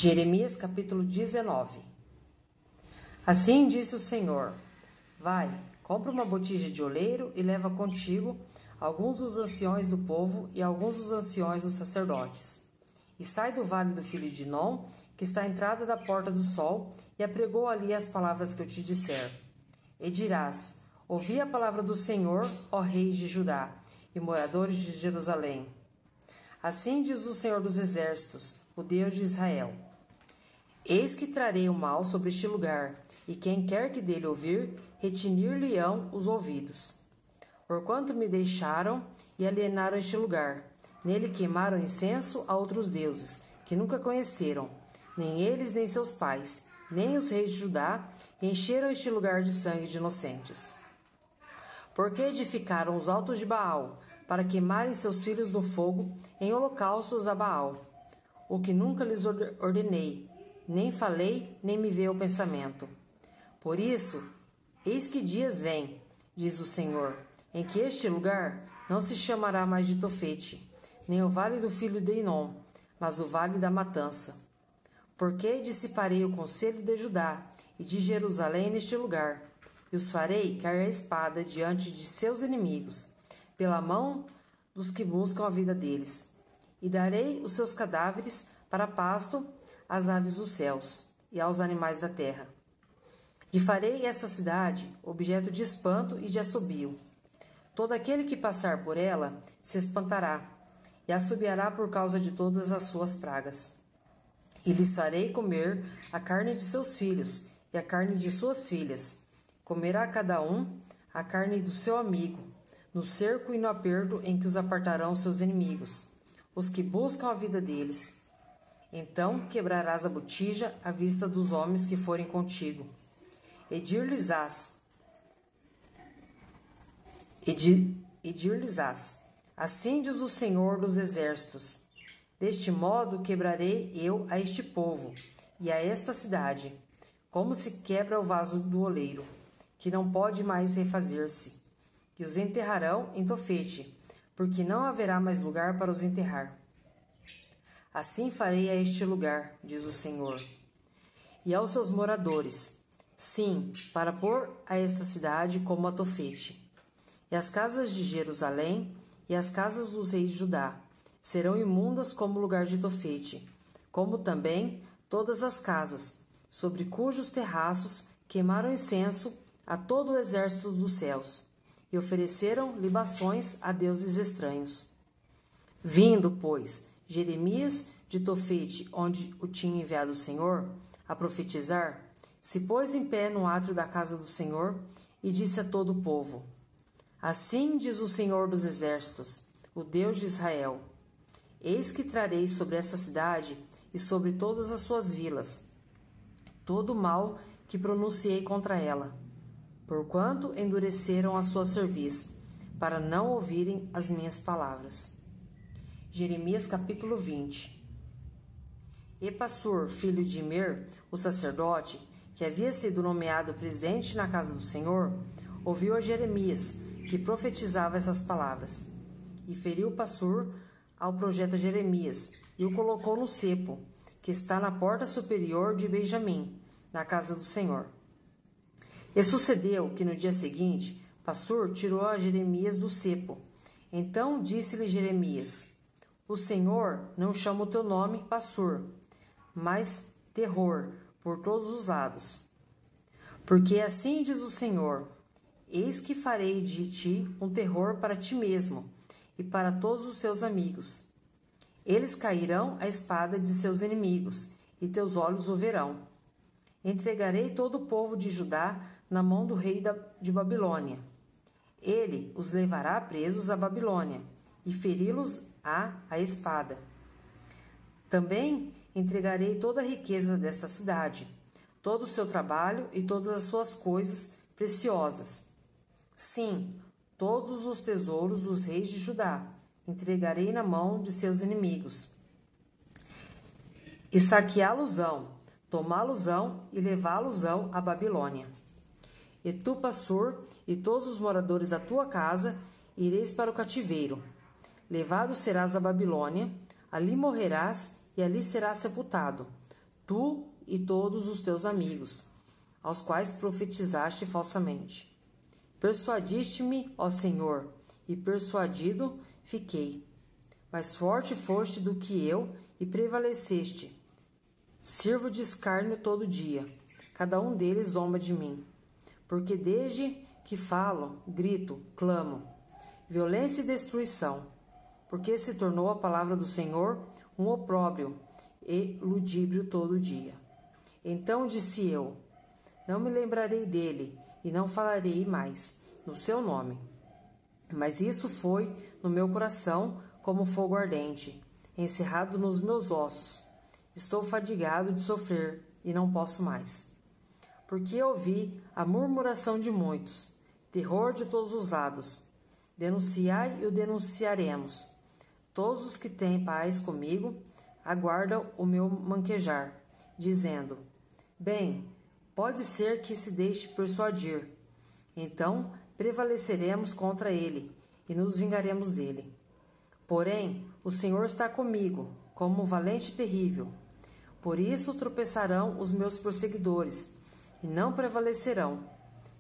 Jeremias capítulo 19. Assim disse o Senhor: Vai, compra uma botija de oleiro e leva contigo alguns dos anciões do povo e alguns dos anciões dos sacerdotes. E sai do vale do filho de Nom, que está à entrada da porta do sol, e apregou ali as palavras que eu te disser. E dirás: Ouvi a palavra do Senhor, ó reis de Judá e moradores de Jerusalém. Assim diz o Senhor dos Exércitos, o Deus de Israel: Eis que trarei o mal sobre este lugar, e quem quer que dele ouvir, retinir-lhe-ão os ouvidos. Porquanto me deixaram e alienaram este lugar, nele queimaram incenso a outros deuses, que nunca conheceram, nem eles nem seus pais, nem os reis de Judá, e encheram este lugar de sangue de inocentes. Porque edificaram os altos de Baal, para queimarem seus filhos no fogo, em holocaustos a Baal, o que nunca lhes ordenei, nem falei, nem me veio ao pensamento. Por isso, eis que dias vêm, diz o Senhor, em que este lugar não se chamará mais de Tofete, nem o vale do filho de Inom, mas o vale da matança. Porque dissiparei o conselho de Judá e de Jerusalém neste lugar, e os farei cair a espada diante de seus inimigos, pela mão dos que buscam a vida deles. E darei os seus cadáveres para pasto às aves dos céus e aos animais da terra. E farei esta cidade objeto de espanto e de assobio. Todo aquele que passar por ela se espantará, e assobiará por causa de todas as suas pragas. E lhes farei comer a carne de seus filhos e a carne de suas filhas. Comerá cada um a carne do seu amigo, no cerco e no aperto em que os apartarão seus inimigos, os que buscam a vida deles. Então quebrarás a botija à vista dos homens que forem contigo. E dir-lhes-ás: Assim diz o Senhor dos Exércitos: Deste modo quebrarei eu a este povo e a esta cidade, como se quebra o vaso do oleiro, que não pode mais refazer-se. E os enterrarão em Tofete, porque não haverá mais lugar para os enterrar. Assim farei a este lugar, diz o Senhor, e aos seus moradores, sim, para pôr a esta cidade como a Tofete. E as casas de Jerusalém e as casas dos reis de Judá serão imundas como o lugar de Tofete, como também todas as casas, sobre cujos terraços queimaram incenso a todo o exército dos céus, e ofereceram libações a deuses estranhos. Vindo, pois, Jeremias de Tofete, onde o tinha enviado o Senhor, a profetizar, se pôs em pé no átrio da casa do Senhor e disse a todo o povo: Assim diz o Senhor dos Exércitos, o Deus de Israel: Eis que trarei sobre esta cidade e sobre todas as suas vilas todo o mal que pronunciei contra ela, porquanto endureceram a sua cerviz, para não ouvirem as minhas palavras. Jeremias capítulo 20. E Passur, filho de Imer, o sacerdote, que havia sido nomeado presidente na casa do Senhor, ouviu a Jeremias, que profetizava essas palavras. E feriu Passur ao profeta Jeremias, e o colocou no cepo, que está na porta superior de Benjamim, na casa do Senhor. E sucedeu que no dia seguinte, Passur tirou a Jeremias do cepo. Então disse-lhe Jeremias: O Senhor não chama o teu nome Passur, mas terror por todos os lados. Porque assim diz o Senhor: Eis que farei de ti um terror para ti mesmo e para todos os seus amigos. Eles cairão à espada de seus inimigos, e teus olhos o verão. Entregarei todo o povo de Judá na mão do rei de Babilônia. Ele os levará presos à Babilônia, e feri-los-á a espada. Também entregarei toda a riqueza desta cidade, todo o seu trabalho e todas as suas coisas preciosas. Sim, todos os tesouros dos reis de Judá entregarei na mão de seus inimigos. E saqueá-los-ão, tomá-los-ão e levá-los-ão à Babilônia. E tu, Passur, e todos os moradores da tua casa, ireis para o cativeiro. Levado serás à Babilônia, ali morrerás e ali serás sepultado, tu e todos os teus amigos, aos quais profetizaste falsamente. Persuadiste-me, ó Senhor, e persuadido fiquei. Mais forte foste do que eu e prevaleceste. Sirvo de escárnio todo dia. Cada um deles zomba de mim. Porque desde que falo, grito, clamo. Violência e destruição. Porque se tornou a palavra do Senhor um opróbrio e ludíbrio todo dia. Então disse eu, não me lembrarei dele e não falarei mais no seu nome. Mas isso foi no meu coração como fogo ardente, encerrado nos meus ossos. Estou fadigado de sofrer e não posso mais. Porque ouvi a murmuração de muitos, terror de todos os lados. Denunciai e o denunciaremos. Todos os que têm paz comigo aguardam o meu manquejar, dizendo, bem, pode ser que se deixe persuadir. Então prevaleceremos contra ele e nos vingaremos dele. Porém, o Senhor está comigo, como um valente terrível. Por isso tropeçarão os meus perseguidores, e não prevalecerão.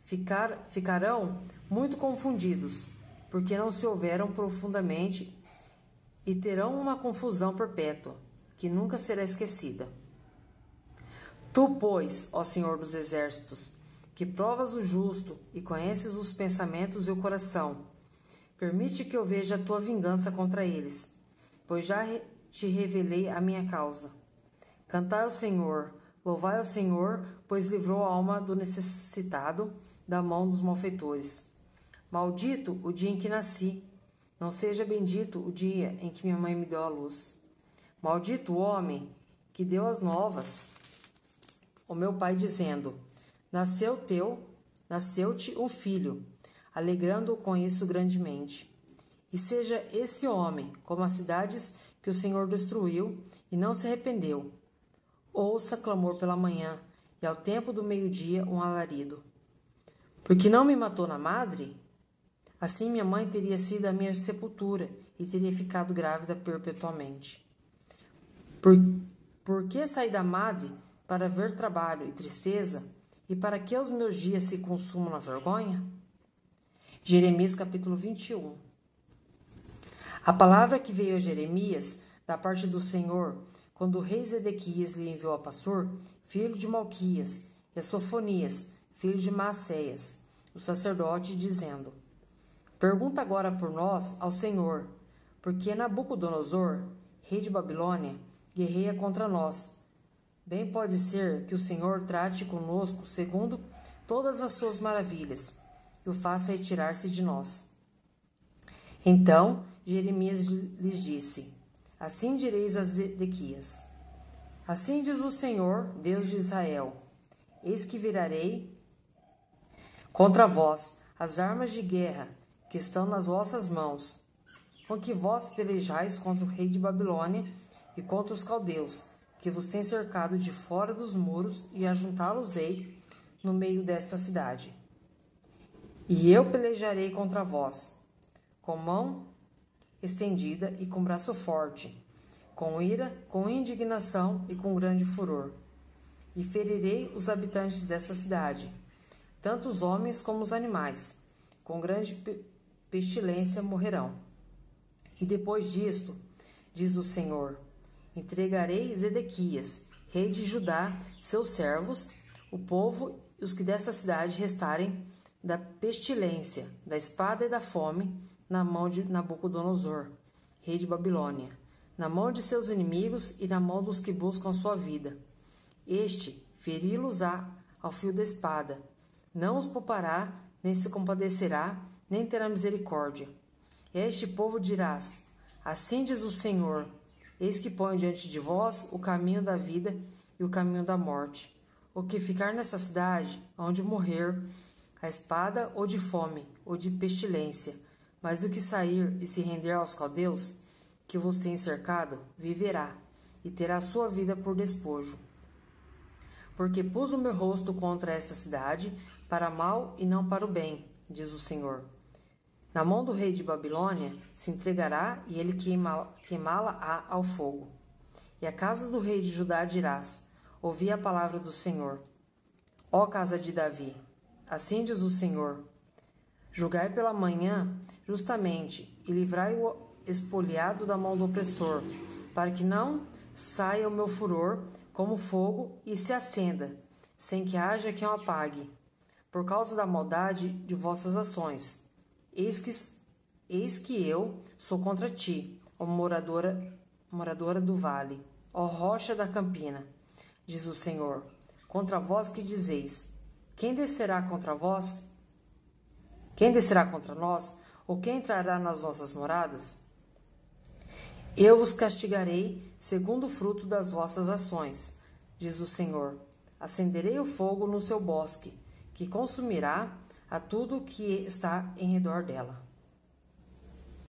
Ficarão muito confundidos, porque não se houveram profundamente, e terão uma confusão perpétua, que nunca será esquecida. Tu, pois, ó Senhor dos Exércitos, que provas o justo e conheces os pensamentos e o coração, permite que eu veja a tua vingança contra eles, pois já te revelei a minha causa. Cantai ao Senhor, louvai ao Senhor, pois livrou a alma do necessitado da mão dos malfeitores. Maldito o dia em que nasci, não seja bendito o dia em que minha mãe me deu à luz. Maldito o homem que deu as novas, o meu pai dizendo, nasceu-te um filho, alegrando-o com isso grandemente. E seja esse homem como as cidades que o Senhor destruiu e não se arrependeu. Ouça clamor pela manhã, e ao tempo do meio-dia um alarido. Porque não me matou na madre? Assim minha mãe teria sido a minha sepultura e teria ficado grávida perpetuamente. Por que saí da madre para ver trabalho e tristeza, e para que os meus dias se consumam na vergonha? Jeremias capítulo 21. A palavra que veio a Jeremias, da parte do Senhor, quando o rei Zedequias lhe enviou a Passur, filho de Malquias, e a Sofonias, filho de Maacéias, o sacerdote, dizendo, pergunta agora por nós ao Senhor, porque Nabucodonosor, rei de Babilônia, guerreia contra nós. Bem pode ser que o Senhor trate conosco segundo todas as suas maravilhas, e o faça retirar-se de nós. Então Jeremias lhes disse, assim direis a Zedequias, assim diz o Senhor, Deus de Israel, eis que virarei contra vós as armas de guerra que estão nas vossas mãos, com que vós pelejais contra o rei de Babilônia e contra os caldeus, que vos têm cercado de fora dos muros, e ajuntá-los-ei no meio desta cidade. E eu pelejarei contra vós, com mão estendida e com braço forte, com ira, com indignação e com grande furor. E ferirei os habitantes desta cidade, tanto os homens como os animais, com grande pestilência morrerão. E depois disto, diz o Senhor, entregarei Zedequias, rei de Judá, seus servos, o povo e os que dessa cidade restarem da pestilência, da espada e da fome, na mão de Nabucodonosor, rei de Babilônia, na mão de seus inimigos e na mão dos que buscam sua vida. Este feri-los-á ao fio da espada, não os poupará, nem se compadecerá, nem terá misericórdia. E a este povo dirás, assim diz o Senhor, eis que ponho diante de vós o caminho da vida e o caminho da morte. O que ficar nessa cidade, onde morrer, a espada ou de fome, ou de pestilência, mas o que sair e se render aos caldeus, que vos têm cercado, viverá, e terá sua vida por despojo. Porque pus o meu rosto contra esta cidade, para mal e não para o bem, diz o Senhor. Na mão do rei de Babilônia se entregará, e ele queimá-la-á ao fogo. E a casa do rei de Judá dirás, ouvi a palavra do Senhor. Ó casa de Davi, assim diz o Senhor: julgai pela manhã justamente e livrai o espoliado da mão do opressor, para que não saia o meu furor como fogo e se acenda, sem que haja quem o apague, por causa da maldade de vossas ações. Eis que eu sou contra ti, ó moradora do vale, ó rocha da campina, diz o Senhor, contra vós que dizeis: quem descerá contra vós? Quem descerá contra nós? Ou quem entrará nas nossas moradas? Eu vos castigarei segundo o fruto das vossas ações, diz o Senhor. Acenderei o fogo no seu bosque, que consumirá a tudo que está em redor dela.